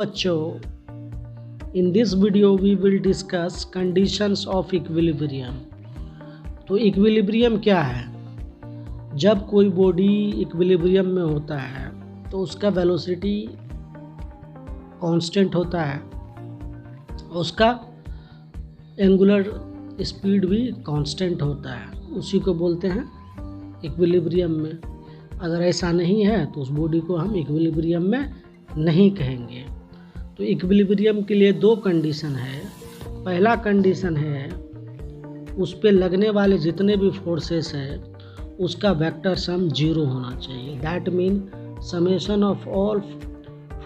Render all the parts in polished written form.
बच्चों, in this video we will discuss conditions of equilibrium. तो equilibrium क्या है? जब कोई बॉडी इक्विलिब्रियम में होता है तो उसका वेलोसिटी कांस्टेंट होता है, उसका एंगुलर स्पीड भी कांस्टेंट होता है, उसी को बोलते हैं इक्विलिब्रियम में। अगर ऐसा नहीं है तो उस बॉडी को हम इक्विलिब्रियम में नहीं कहेंगे। तो इक्विलिब्रियम के लिए दो कंडीशन है। पहला कंडीशन है उस पे लगने वाले जितने भी फोर्सेस है उसका वेक्टर सम 0 होना चाहिए। That mean summation of all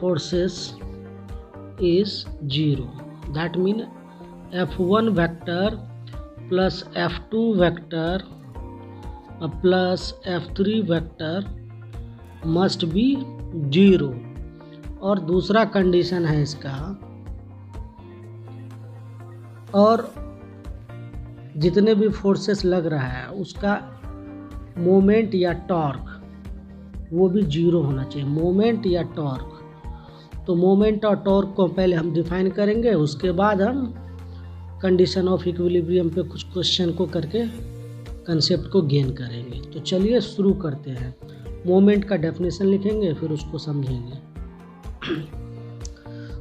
forces is 0। That mean F1 vector plus F2 vector plus F3 vector must be 0। और दूसरा कंडीशन है इसका, और जितने भी फोर्सेस लग रहा है उसका मोमेंट या टॉर्क वो भी 0 होना चाहिए। मोमेंट या टॉर्क, तो मोमेंट और टॉर्क को पहले हम डिफाइन करेंगे, उसके बाद हम कंडीशन ऑफ इक्विलिब्रियम पे कुछ क्वेश्चन को करके कंसेप्ट को गेन करेंगे। तो चलिए शुरू करते हैं। मोमेंट का डेफिनेशन लिखेंगे फिर उसको समझेंगे।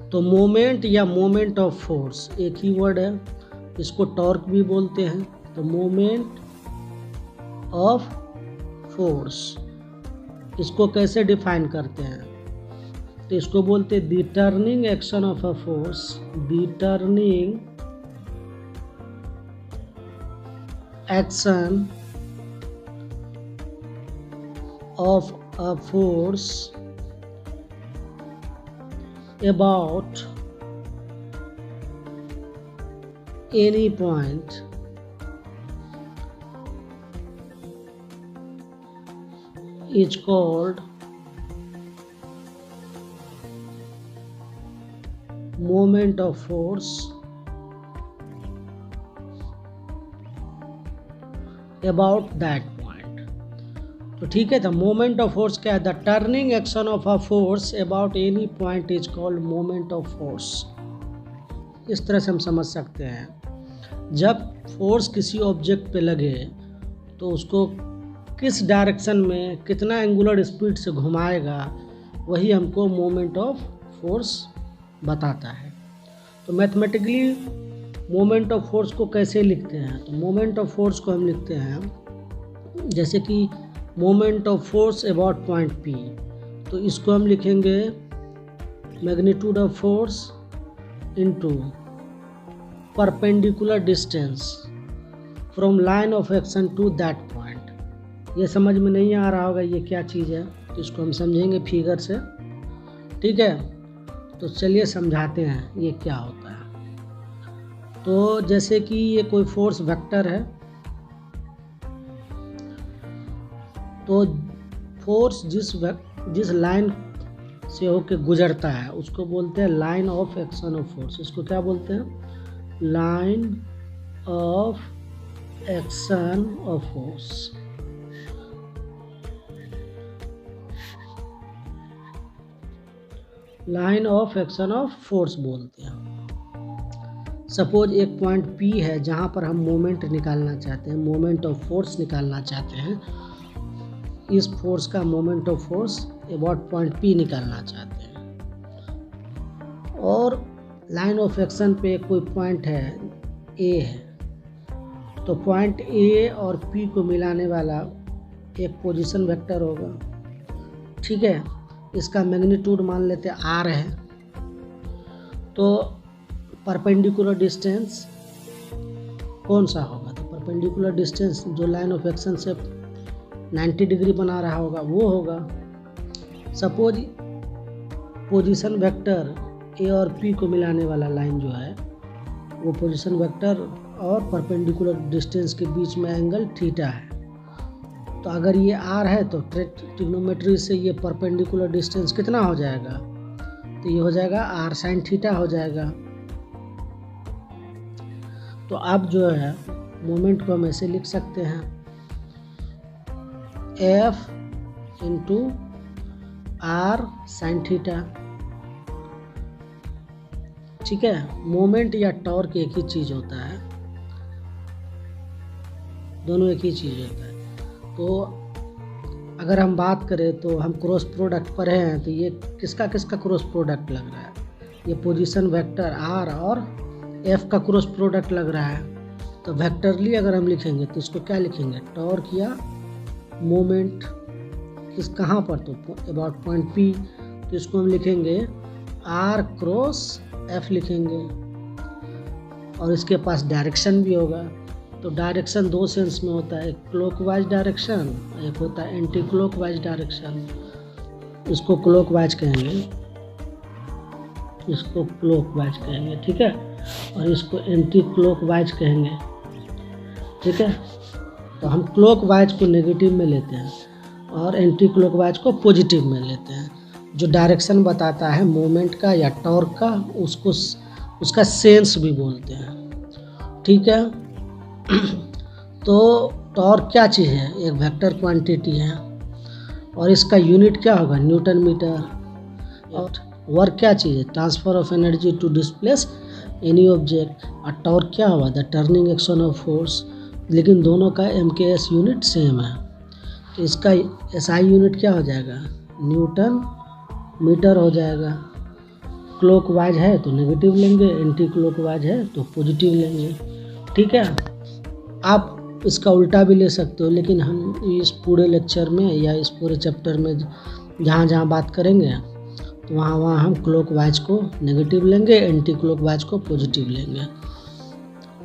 तो मोमेंट या मोमेंट ऑफ फोर्स एक ही वर्ड है, इसको टॉर्क भी बोलते हैं। तो मोमेंट ऑफ फोर्स इसको कैसे डिफाइन करते हैं? तो इसको बोलते हैं the turning action of a force, the turning action of a force about any point is called moment of force about that point। तो ठीक है, तो मोमेंट ऑफ फोर्स क्या है? The turning action of a force about any point is called moment of force. इस तरह से हम समझ सकते हैं, जब फोर्स किसी ऑब्जेक्ट पे लगे तो उसको किस डायरेक्शन में कितना एंगुलर स्पीड से घुमाएगा, वही हमको मोमेंट ऑफ फोर्स बताता है। तो मैथमेटिकली मोमेंट ऑफ फोर्स को कैसे लिखते हैं? तो मोमेंट ऑफ फोर्स को हम लिखते हैं जैसे कि moment of force about point P, तो इसको हम लिखेंगे magnitude of force into perpendicular distance from line of action to that point. ये समझ में नहीं आ रहा होगा ये क्या चीज़ है, तो इसको हम समझेंगे फिगर से। ठीक है, तो चलिए समझाते हैं ये क्या होता है। तो जैसे कि ये कोई फोर्स वेक्टर है, तो फोर्स जिस लाइन से होके गुजरता है उसको बोलते हैं line of action of force. इसको क्या बोलते हैं? Line of action of force. Line of action of force बोलते हैं। सपोज एक पॉइंट P है जहाँ पर हम मोमेंट निकालना चाहते हैं, मोमेंट ऑफ फोर्स निकालना चाहते हैं। इस फोर्स का moment of force about point P निकालना चाहते हैं, और लाइन ऑफ एक्शन पे कोई पॉइंट है A है, तो पॉइंट A और P को मिलाने वाला एक पोजीशन वेक्टर होगा। ठीक है, इसका मैग्नीट्यूड मान लेते R है। तो परपेंडिकुलर डिस्टेंस कौन सा होगा? तो परपेंडिकुलर डिस्टेंस जो लाइन ऑफ एक्शन से 90 डिग्री बना रहा होगा वो होगा। सपोज पोजीशन वेक्टर A और P को मिलाने वाला लाइन जो है वो पोजीशन वेक्टर और परपेंडिकुलर डिस्टेंस के बीच में एंगल थीटा है। तो अगर ये R है तो ट्रिग्नोमेट्री से ये परपेंडिकुलर डिस्टेंस कितना हो जाएगा? तो ये हो जाएगा R साइन थीटा हो जाएगा। तो अब जो है मोमेंट को हम ऐसे लिख सकते हैं, F into R sine theta ठीक है, मोमेंट या टॉर्क एक ही चीज़ होता है, दोनों एक ही चीज़ होता है। तो अगर हम बात करें तो हम क्रॉस प्रोडक्ट पढ़े हैं, तो ये किसका किसका क्रॉस प्रोडक्ट लग रहा है, ये पोजीशन वेक्टर आर और एफ का क्रॉस प्रोडक्ट लग रहा है। तो वेक्टरली अगर हम लिखेंगे तो इसको क्या लिखेंगे, टॉर्क या मोमेंट किस कहाँ पर, तो अबाउट पॉइंट पी, तो इसको हम लिखेंगे आर क्रॉस एफ लिखेंगे। और इसके पास डायरेक्शन भी होगा, तो डायरेक्शन दो सेंस में होता है, एक क्लॉकवाइज डायरेक्शन, एक होता है एंटी क्लॉकवाइज डायरेक्शन। इसको क्लॉकवाइज कहेंगे, इसको क्लॉकवाइज कहेंगे, ठीक है, और इसको एंटी क्लॉकवाइज कहेंगे, ठीक है। तो हम क्लॉकवाइज को नेगेटिव में लेते हैं और एंटी क्लॉकवाइज को पॉजिटिव में लेते हैं। जो डायरेक्शन बताता है मोमेंट का या टॉर्क का, उसको उसका सेंस भी बोलते हैं, ठीक है। तो टॉर्क क्या चीज़ है, एक वेक्टर क्वांटिटी है और इसका यूनिट क्या होगा, न्यूटन मीटर। और वर्क क्या चीज़ है, transfer of energy to displace any object. और टॉर्क क्या होगा, the turning action of force. लेकिन दोनों का MKS यूनिट सेम है, तो इसका SI यूनिट क्या हो जाएगा, न्यूटन मीटर हो जाएगा। क्लॉकवाइज है तो नेगेटिव लेंगे, एंटी क्लॉकवाइज है तो पॉजिटिव लेंगे, ठीक है। आप इसका उल्टा भी ले सकते हो, लेकिन हम इस पूरे लेक्चर में या इस पूरे चैप्टर में जहाँ जहाँ बात करेंगे तो वहाँ हम क्लॉकवाइज को नेगेटिव लेंगे, एंटी क्लॉकवाइज को पॉजिटिव लेंगे।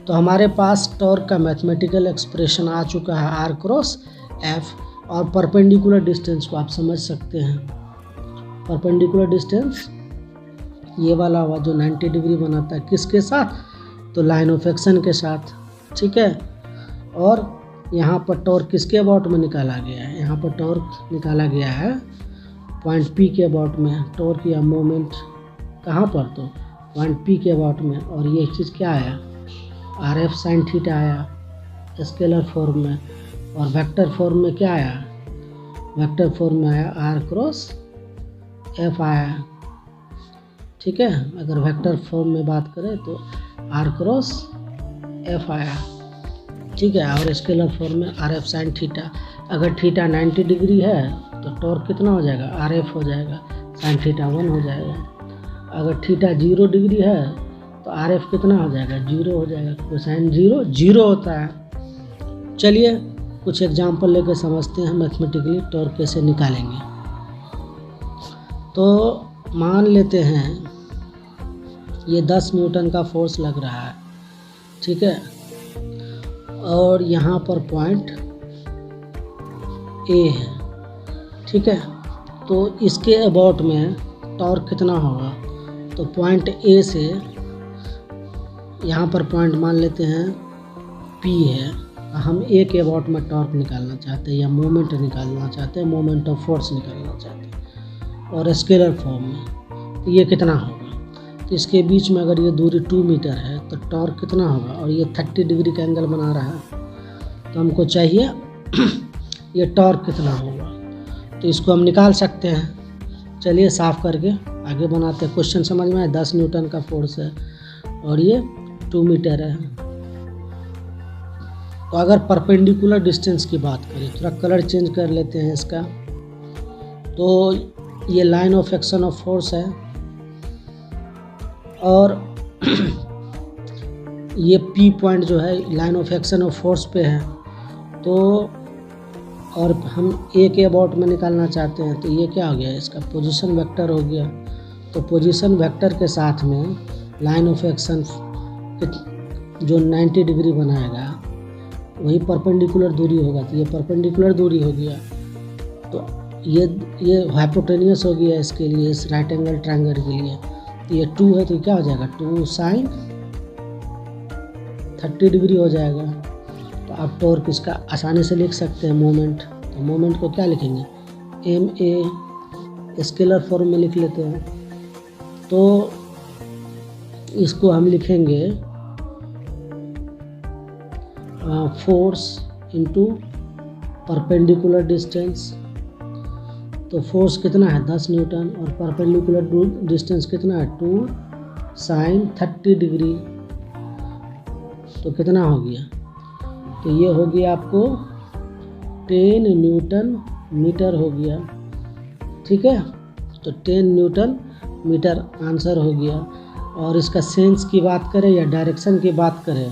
तो हमारे पास टॉर्क का मैथमेटिकल एक्सप्रेशन आ चुका है, आर क्रॉस एफ। और परपेंडिकुलर डिस्टेंस को आप समझ सकते हैं, परपेंडिकुलर डिस्टेंस ये वाला हुआ जो 90 डिग्री बनाता है, किसके साथ, तो लाइन ऑफ एक्शन के साथ, ठीक है। और यहाँ पर टॉर्क किसके अबाउट में निकाला गया है, यहाँ पर टॉर्क निकाला गया है पॉइंट पी के अबाउट में। टॉर्क या मोमेंट कहाँ पर, तो पॉइंट पी के अबाउट में। और ये चीज़ क्या आया, RF साइन थीटा आया स्केलर फॉर्म में। और वेक्टर फॉर्म में क्या आया, वेक्टर फॉर्म में आया आर क्रॉस एफ आया, ठीक है। अगर वेक्टर फॉर्म में बात करें तो आर क्रॉस एफ आया, ठीक है। और स्केलर फॉर्म में RF साइन थीटा। अगर थीटा 90 डिग्री है तो टॉर्क कितना हो जाएगा, RF हो जाएगा, साइन थीटा 1 हो जाएगा। अगर थीटा 0 डिग्री है तो RF कितना हो जाएगा, 0 हो जाएगा, कोसाइन 0 0 होता है। चलिए कुछ एग्जाम्पल लेकर समझते हैं मैथमेटिकली टॉर्क कैसे निकालेंगे। तो मान लेते हैं ये 10 न्यूटन का फोर्स लग रहा है, ठीक है। और यहाँ पर पॉइंट A है, ठीक है। तो इसके अबाउट में टॉर्क कितना होगा, तो पॉइंट A से यहाँ पर पॉइंट मान लेते हैं P है, हम A के अबाउट में टॉर्क निकालना चाहते हैं या मोमेंट निकालना चाहते हैं, मोमेंट ऑफ फोर्स निकालना चाहते हैं और स्केलर फॉर्म में, तो ये कितना होगा। तो इसके बीच में अगर ये दूरी 2 मीटर है तो टॉर्क कितना होगा, और ये 30 डिग्री का एंगल बना रहा है, तो हमको चाहिए ये टॉर्क कितना होगा। तो इसको हम निकाल सकते हैं। चलिए साफ करके आगे बनाते हैं। क्वेश्चन समझ में आया, 10 न्यूटन का फोर्स है और ये 2 मीटर है। तो अगर परपेंडिकुलर डिस्टेंस की बात करें, थोड़ा कलर चेंज कर लेते हैं इसका, तो ये line of action of force है और ये P पॉइंट जो है line of action of force पे है। तो और हम A के अबाउट में निकालना चाहते हैं, तो ये क्या हो गया, इसका पोजीशन वेक्टर हो गया। तो पोजीशन वेक्टर के साथ में लाइन ऑफ एक्शन जो 90 डिग्री बनाएगा वही परपेंडिकुलर दूरी होगा, तो ये परपेंडिकुलर दूरी हो गया। तो ये हाइपोटेनियस हो गया इसके लिए, इस राइट एंगल ट्रायंगल के लिए। तो ये 2 है तो क्या हो जाएगा, 2 साइन 30 डिग्री हो जाएगा। तो आप टॉर्क इसका आसानी से लिख सकते हैं मोमेंट। तो मोमेंट को क्या लिखेंगे, MA स्केलर फॉर्म में लिख लेते हैं। तो इसको हम लिखेंगे फोर्स इनटू परपेंडिकुलर डिस्टेंस। तो फोर्स कितना है 10 न्यूटन और परपेंडिकुलर डिस्टेंस कितना है 2 साइन 30 डिग्री, तो कितना हो गया, तो ये हो गया आपको 10 न्यूटन मीटर हो गया। ठीक है, तो 10 न्यूटन मीटर आंसर हो गया। और इसका सेंस की बात करें या डायरेक्शन की बात करें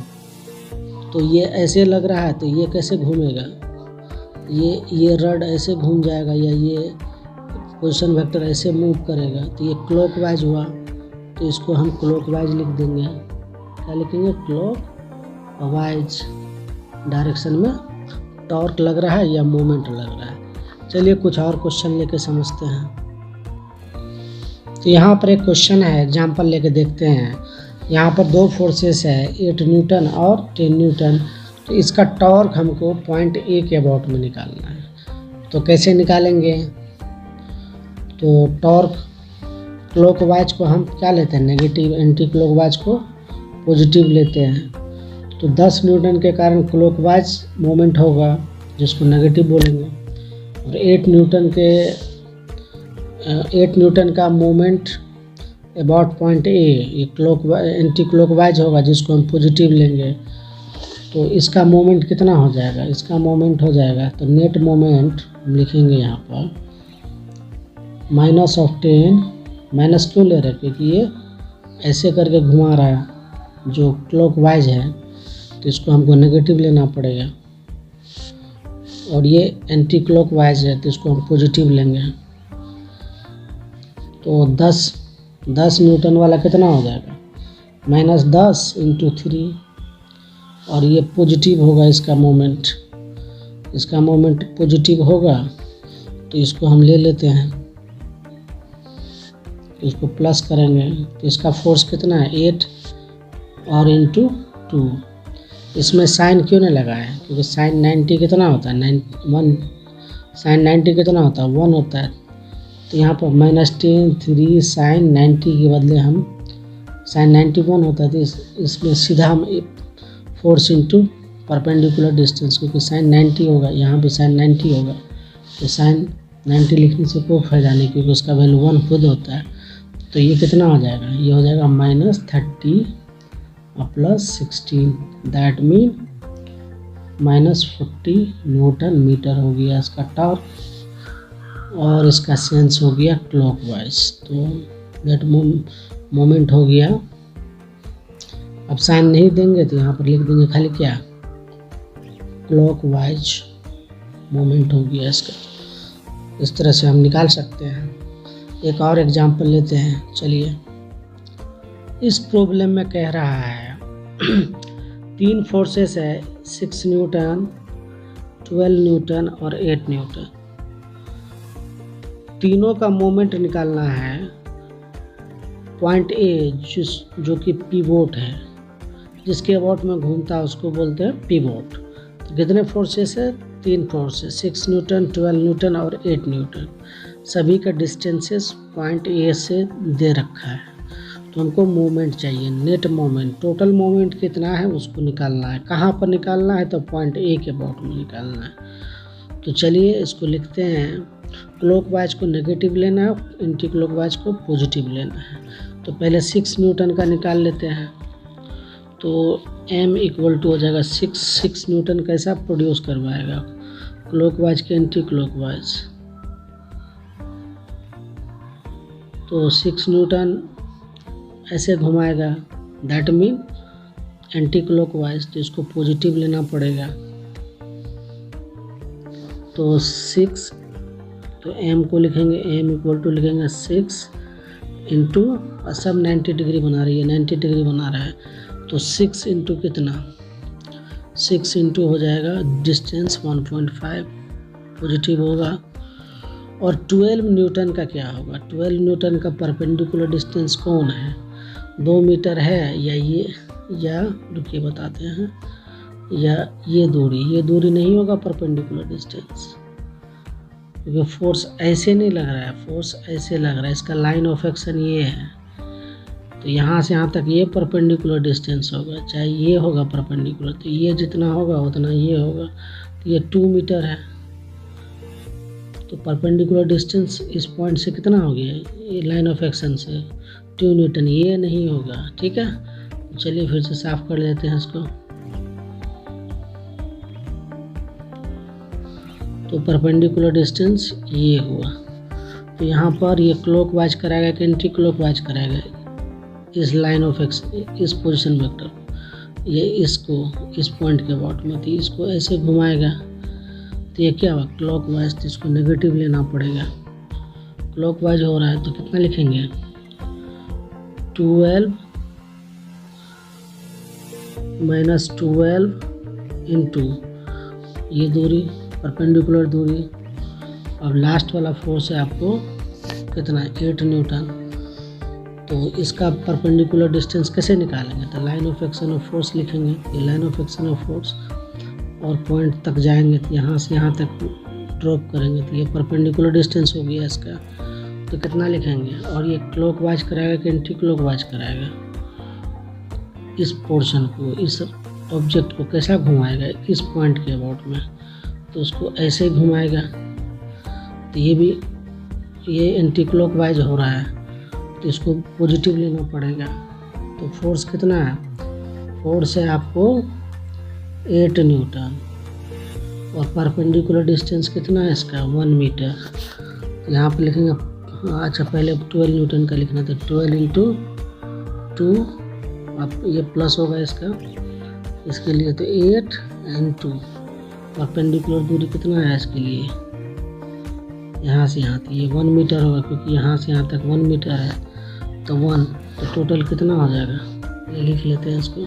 तो ये ऐसे लग रहा है, तो ये कैसे घूमेगा, ये रड ऐसे घूम जाएगा या ये पोजीशन वेक्टर ऐसे मूव करेगा, तो ये क्लॉकवाइज हुआ, तो इसको हम क्लॉकवाइज लिख देंगे। क्या लिखेंगे, क्लॉकवाइज डायरेक्शन में टॉर्क लग रहा है या मोमेंट लग रहा है। चलिए कुछ और क्वेश्चन लेके समझते हैं। तो यहाँ पर एक क्वेश्चन है, एग्जाम्पल लेके देखते हैं। यहाँ पर दो फोर्सेस है, 8 न्यूटन और 10 न्यूटन। तो इसका टॉर्क हमको पॉइंट ए के अबाउट में निकालना है। तो कैसे निकालेंगे, तो टॉर्क क्लॉकवाइज को हम क्या लेते हैं, नेगेटिव, एंटी क्लॉकवाइज को पॉजिटिव लेते हैं। तो 10 न्यूटन के कारण क्लॉकवाइज मोमेंट होगा, जिसको नेगेटिव बोलेंगे। और 8 न्यूटन का मोमेंट अबाउट पॉइंट ए, ये एंटी क्लॉकवाइज होगा, जिसको हम पॉजिटिव लेंगे। तो इसका मोमेंट कितना हो जाएगा, इसका मोमेंट हो जाएगा, तो नेट मोमेंट हम लिखेंगे यहाँ पर -10। माइनस क्यों ले रहे हैं, क्योंकि ये ऐसे करके घुमा रहा है जो क्लॉकवाइज है, तो इसको हमको नेगेटिव लेना पड़ेगा। और ये एंटी क्लॉकवाइज है, तो इसको हम पॉजिटिव लेंगे। तो 10 न्यूटन वाला कितना हो जाएगा, -10 × 3। और ये पॉजिटिव होगा, इसका मोमेंट पॉजिटिव होगा, तो इसको हम ले लेते हैं, इसको प्लस करेंगे। तो इसका फोर्स कितना है, 8 और × 2। इसमें साइन क्यों नहीं लगा है, क्योंकि साइन 90 कितना होता है, 1 साइन 90 कितना होता है, 1 होता है। तो यहाँ पर -10 3 साइन 90 के बदले हम साइन 91 होता है, तो इसमें सीधा हम फोर्स इंटू परपेंडिकुलर डिस्टेंस, क्योंकि साइन 90 होगा, यहाँ पे साइन 90 होगा, तो साइन 90 लिखने से कोई फायदा नहीं, क्योंकि उसका वैल्यू 1 खुद होता है। तो ये कितना हो जाएगा, ये हो जाएगा -30 और +16, दैट मीन -40 न्यूटन मीटर हो गया इसका टॉर्क। और इसका सेंस हो गया क्लॉकवाइज, तो दैट मोमेंट हो गया। अब साइन नहीं देंगे तो यहाँ पर लिख देंगे खाली क्या, क्लॉकवाइज मोमेंट हो गया इसका। इस तरह से हम निकाल सकते हैं। एक और एग्जांपल लेते हैं। चलिए, इस प्रॉब्लम में कह रहा है 3 फोर्सेस है, 6 न्यूटन, 12 न्यूटन और 8 न्यूटन। तीनों का मोमेंट निकालना है पॉइंट ए, जो कि पिवोट है, जिसके अबाउट में घूमता है उसको बोलते हैं पिवोट। तो कितने फोर्सेस है, 3 फोर्सेस, 6 न्यूटन, 12 न्यूटन और 8 न्यूटन। सभी का डिस्टेंसेस पॉइंट ए से दे रखा है। तो हमको मोमेंट चाहिए, नेट मोमेंट, टोटल मोमेंट कितना है उसको निकालना है। कहाँ पर निकालना है, तो पॉइंट ए के अबाउट में निकालना है। तो चलिए इसको लिखते हैं, क्लॉकवाइज को नेगेटिव लेना है, एंटी क्लॉकवाइज को पॉजिटिव लेना है। तो पहले 6 न्यूटन का निकाल लेते हैं। तो m = हो जाएगा 6 न्यूटन कैसा प्रोड्यूस करवाएगा, क्लॉकवाइज के एंटी क्लॉकवाइज। तो 6 न्यूटन ऐसे घुमाएगा, दैट मीन एंटी क्लॉकवाइज, तो इसको पॉजिटिव लेना पड़ेगा। तो 6, तो m को लिखेंगे, m = लिखेंगे 6 इंटू, सब 90 डिग्री बना रही है, 90 डिग्री बना रहा है, तो 6 इंटू कितना, 6 इंटू हो जाएगा डिस्टेंस 1.5 पॉजिटिव होगा। और 12 न्यूटन का क्या होगा, 12 न्यूटन का परपेंडिकुलर डिस्टेंस कौन है, 2 मीटर है या ये, या रुकिए बताते हैं, या ये दूरी नहीं होगा परपेंडिकुलर डिस्टेंस, क्योंकि फोर्स ऐसे नहीं लग रहा है, फोर्स ऐसे लग रहा है, इसका लाइन ऑफ एक्शन ये है। तो यहाँ से यहाँ तक ये परपेंडिकुलर डिस्टेंस होगा, चाहे ये होगा परपेंडिकुलर, तो ये जितना होगा उतना ये होगा, तो ये 2 मीटर है। तो परपेंडिकुलर डिस्टेंस इस पॉइंट से कितना हो गया, ये लाइन ऑफ एक्शन से 2 न्यूटन, ये नहीं होगा। ठीक है, तो चलिए फिर से साफ कर लेते हैं इसको। तो परपेंडिकुलर डिस्टेंस ये हुआ। तो यहाँ पर ये क्लॉकवाइज कराएगा कि एंटी क्लॉकवाइज कराएगा, इस लाइन ऑफ एक्स, इस पोजीशन वेक्टर, ये इसको इस पॉइंट के अबाउट में, तो इसको ऐसे घुमाएगा तो ये क्या हुआ क्लॉकवाइज, तो इसको नेगेटिव लेना पड़ेगा। क्लॉकवाइज हो रहा है तो कितना लिखेंगे 12 माइनस 12 इंटू ये दूरी परपेंडिकुलर दूरी, अब लास्ट वाला फोर्स है आपको कितना 8 न्यूटन। तो इसका परपेंडिकुलर डिस्टेंस कैसे निकालेंगे, तो line of action of force लिखेंगे, ये line of action of force, और पॉइंट तक जाएंगे तो यहाँ से यहाँ तक ड्रॉप करेंगे तो ये परपेंडिकुलर डिस्टेंस हो गया इसका। तो कितना लिखेंगे, और ये क्लॉकवाइज कराएगा कि एंटी क्लॉकवाइज कराएगा, इस पोर्शन को, इस ऑब्जेक्ट को कैसा घुमाएगा इस पॉइंट के अबाउट में, तो उसको ऐसे ही घुमाएगा। तो ये भी ये एंटी क्लॉकवाइज हो रहा है तो इसको पॉजिटिव लेना पड़ेगा। तो फोर्स कितना है, फोर्स है आपको 8 न्यूटन, और परपेंडिकुलर डिस्टेंस कितना है इसका 1 मीटर। यहाँ पे लिखेंगे, अच्छा पहले 12 न्यूटन का लिखना था, 12 इंटू 2, अब ये प्लस होगा इसके लिए, तो 8 एंड 2, परपेंडिकुलर दूरी कितना है इसके लिए यहाँ से यहाँ तक, ये 1 मीटर होगा क्योंकि यहाँ से यहाँ तक 1 मीटर है, तो 1, तो टोटल कितना हो जाएगा, ये लिख लेते हैं इसको,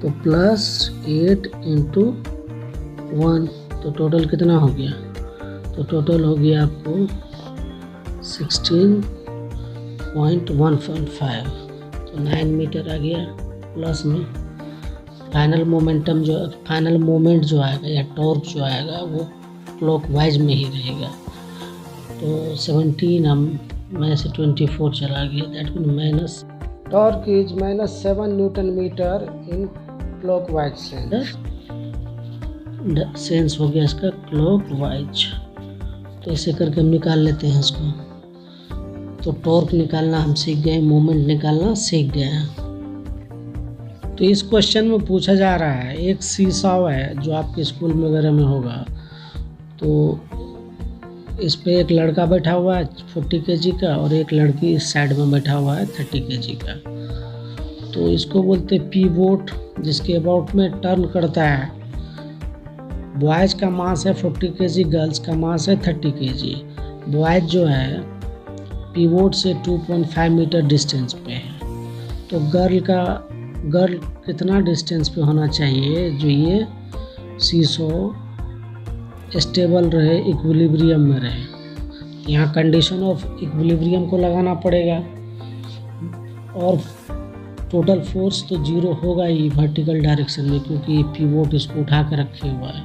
तो प्लस 8 इंटू 1, तो टोटल कितना हो गया, तो टोटल हो गया आपको 16.155, तो 9 मीटर आ गया। प्लस में फाइनल मोमेंट जो आएगा या टॉर्क जो आएगा वो क्लॉकवाइज में ही रहेगा। तो 17 हम में से 24 चला गया, that mean minus, torque is -7 newton metre in clockwise sense हो गया इसका क्लॉकवाइज। तो ऐसे करके हम निकाल लेते हैं इसको। तो टॉर्क निकालना हम सीख गए, मोमेंट निकालना सीख गए हैं। तो इस क्वेश्चन में पूछा जा रहा है, एक सीसॉ है जो आपके स्कूल में वगैरह में होगा, तो इस पे एक लड़का बैठा हुआ है 40 kg का, और एक लड़की इस साइड में बैठा हुआ है 30 kg का। तो इसको बोलते हैं पीवोट, जिसके अबाउट में टर्न करता है। बॉयज़ का मास है 40 kg, गर्ल्स का मास है 30 kg। बॉयज़ जो है पीवोट से 2.5 मीटर डिस्टेंस पे है, तो गर्ल कितना डिस्टेंस पे होना चाहिए जो ये सीसो स्टेबल रहे, इक्विलिब्रियम में रहे। यहाँ कंडीशन ऑफ इक्विलिब्रियम को लगाना पड़ेगा, और टोटल फोर्स तो 0 होगा ही वर्टिकल डायरेक्शन में, क्योंकि पीवोट इसको उठा कर रखे हुआ है।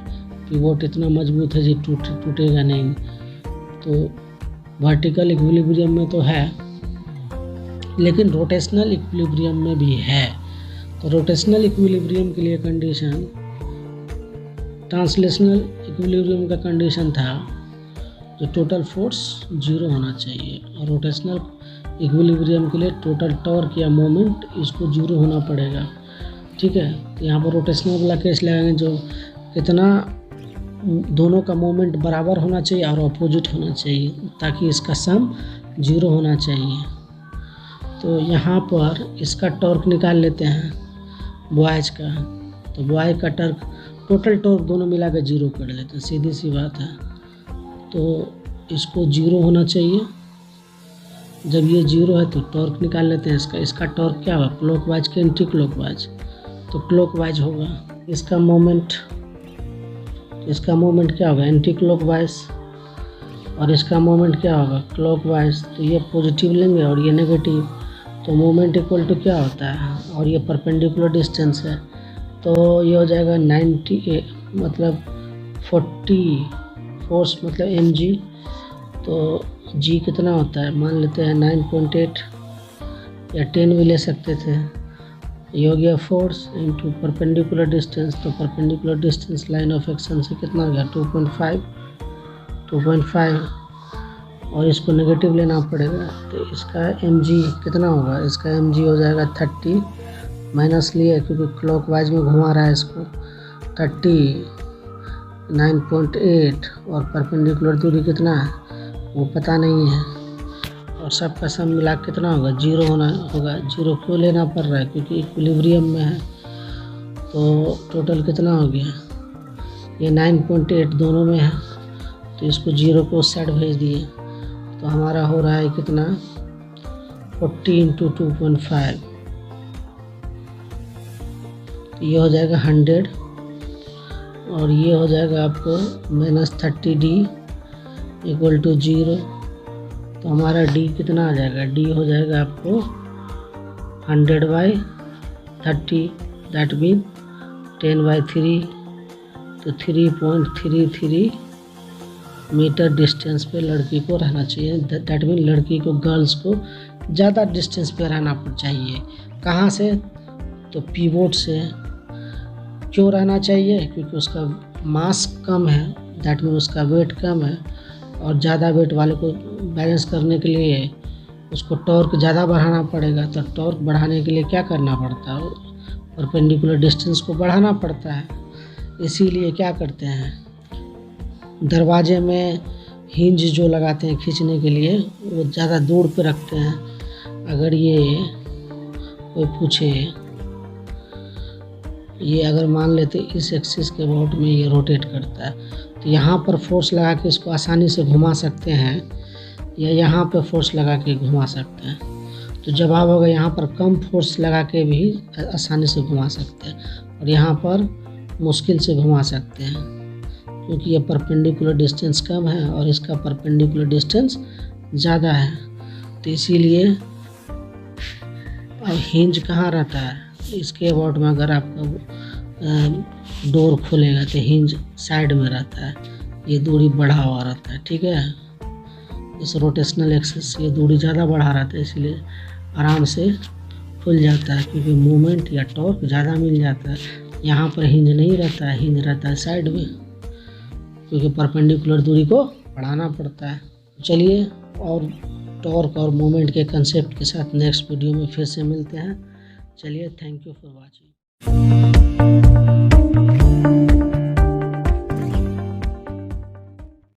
पीवोट इतना मजबूत है जी टूटेगा नहीं। तो वर्टिकल इक्विलिब्रियम में तो है, लेकिन रोटेशनल इक्विलिब्रियम में भी है। तो रोटेशनल इक्विलिब्रियम के लिए कंडीशन, ट्रांसलेशनल इक्विलिब्रियम का कंडीशन था जो टोटल फोर्स 0 होना चाहिए, और रोटेशनल इक्विलिब्रियम के लिए टोटल टॉर्क या मोमेंट इसको 0 होना पड़ेगा। ठीक है, तो यहाँ पर रोटेशनल वाला केस लगाएंगे जो कितना दोनों का मोमेंट बराबर होना चाहिए और अपोजिट होना चाहिए, ताकि इसका सम 0 होना चाहिए। तो यहाँ पर इसका टॉर्क निकाल लेते हैं बॉयज़ का। तो बॉय का टॉर्क, टोटल टॉर्क दोनों मिला कर 0 कर लेते हैं, सीधी सी बात है। तो इसको 0 होना चाहिए। जब ये 0 है तो टॉर्क निकाल लेते हैं इसका टॉर्क क्या होगा, क्लॉकवाइज के एंटी क्लॉकवाइज, तो क्लॉकवाइज होगा। इसका मोमेंट क्या होगा, एंटी क्लॉकवाइज, और इसका मोमेंट क्या होगा, क्लॉकवाइज। तो ये पॉजिटिव लेंगे और ये नेगेटिव, तो मोमेंट इक्वल टू क्या होता है, और ये परपेंडिकुलर डिस्टेंस है, तो ये हो जाएगा 90 मतलब 40 फोर्स मतलब mg। तो g कितना होता है, मान लेते हैं 9.8 या 10 भी ले सकते थे। ये हो गया फोर्स इंटू परपेंडिकुलर डिस्टेंस, तो perpendicular distance line of action से कितना हो गया 2.5। और इसको नेगेटिव लेना पड़ेगा। तो इसका mg कितना होगा, इसका mg हो जाएगा 30, माइनस लिए क्योंकि क्लॉकवाइज में घुमा रहा है इसको, 39.8 और परपेंडिकुलर दूरी कितना है वो पता नहीं है, और सबका सम मिला कितना होगा, 0 होगा। 0 क्यों लेना पड़ रहा है, क्योंकि इक्विलिब्रियम में है। तो टोटल कितना हो गया, ये 9.8 दोनों में है, तो इसको 0 को उस साइड भेज दिए, तो हमारा हो रहा है कितना, 40 × 2.5, ये हो जाएगा 100, और ये हो जाएगा आपको -30D = 0। तो हमारा D कितना आ जाएगा, D हो जाएगा आपको 100/30, दैट मीन 10/3, तो 3.33 मीटर डिस्टेंस पे लड़की को रहना चाहिए। दैट मीन लड़की को, गर्ल्स को ज़्यादा डिस्टेंस पे रहना चाहिए। कहाँ से, तो पीवोट से। क्यों रहना चाहिए, क्योंकि उसका मास कम है, दैट मीन उसका वेट कम है, और ज़्यादा वेट वाले को बैलेंस करने के लिए उसको टॉर्क ज़्यादा बढ़ाना पड़ेगा। तो टॉर्क बढ़ाने के लिए क्या करना पड़ता है, परपेंडिकुलर डिस्टेंस को बढ़ाना पड़ता है। इसीलिए क्या करते हैं, दरवाजे में हिंज जो लगाते हैं खींचने के लिए, वो ज़्यादा दूर पे रखते हैं। अगर ये कोई पूछे, ये अगर मान लेते इस एक्सिस के अबाउट में ये रोटेट करता है, तो यहाँ पर फोर्स लगा के इसको आसानी से घुमा सकते हैं, या यहाँ पे फोर्स लगा के घुमा सकते हैं। तो जवाब होगा यहाँ पर कम फोर्स लगा के भी आसानी से घुमा सकते हैं, और यहाँ पर मुश्किल से घुमा सकते हैं, क्योंकि ये परपेंडिकुलर डिस्टेंस कम है और इसका परपेंडिकुलर डिस्टेंस ज़्यादा है। तो इसीलिए अब हिंज कहाँ रहता है, इसके अबाउट में अगर आपका डोर खुलेगा तो हिंज साइड में रहता है, ये दूरी बढ़ा हुआ रहता है, ठीक है। इस रोटेशनल एक्सिस ये दूरी ज़्यादा बढ़ा रहता है, इसलिए आराम से खुल जाता है, क्योंकि मूवमेंट या टॉर्क ज़्यादा मिल जाता है। यहाँ पर हिंज नहीं रहता है, हिंज रहता है साइड में, क्योंकि परपेंडिकुलर दूरी को बढ़ाना पड़ता है। चलिए, और टॉर्क और मोमेंट के कंसेप्ट के साथ नेक्स्ट वीडियो में फिर से मिलते हैं। चलिए, थैंक यू फॉर वॉचिंग।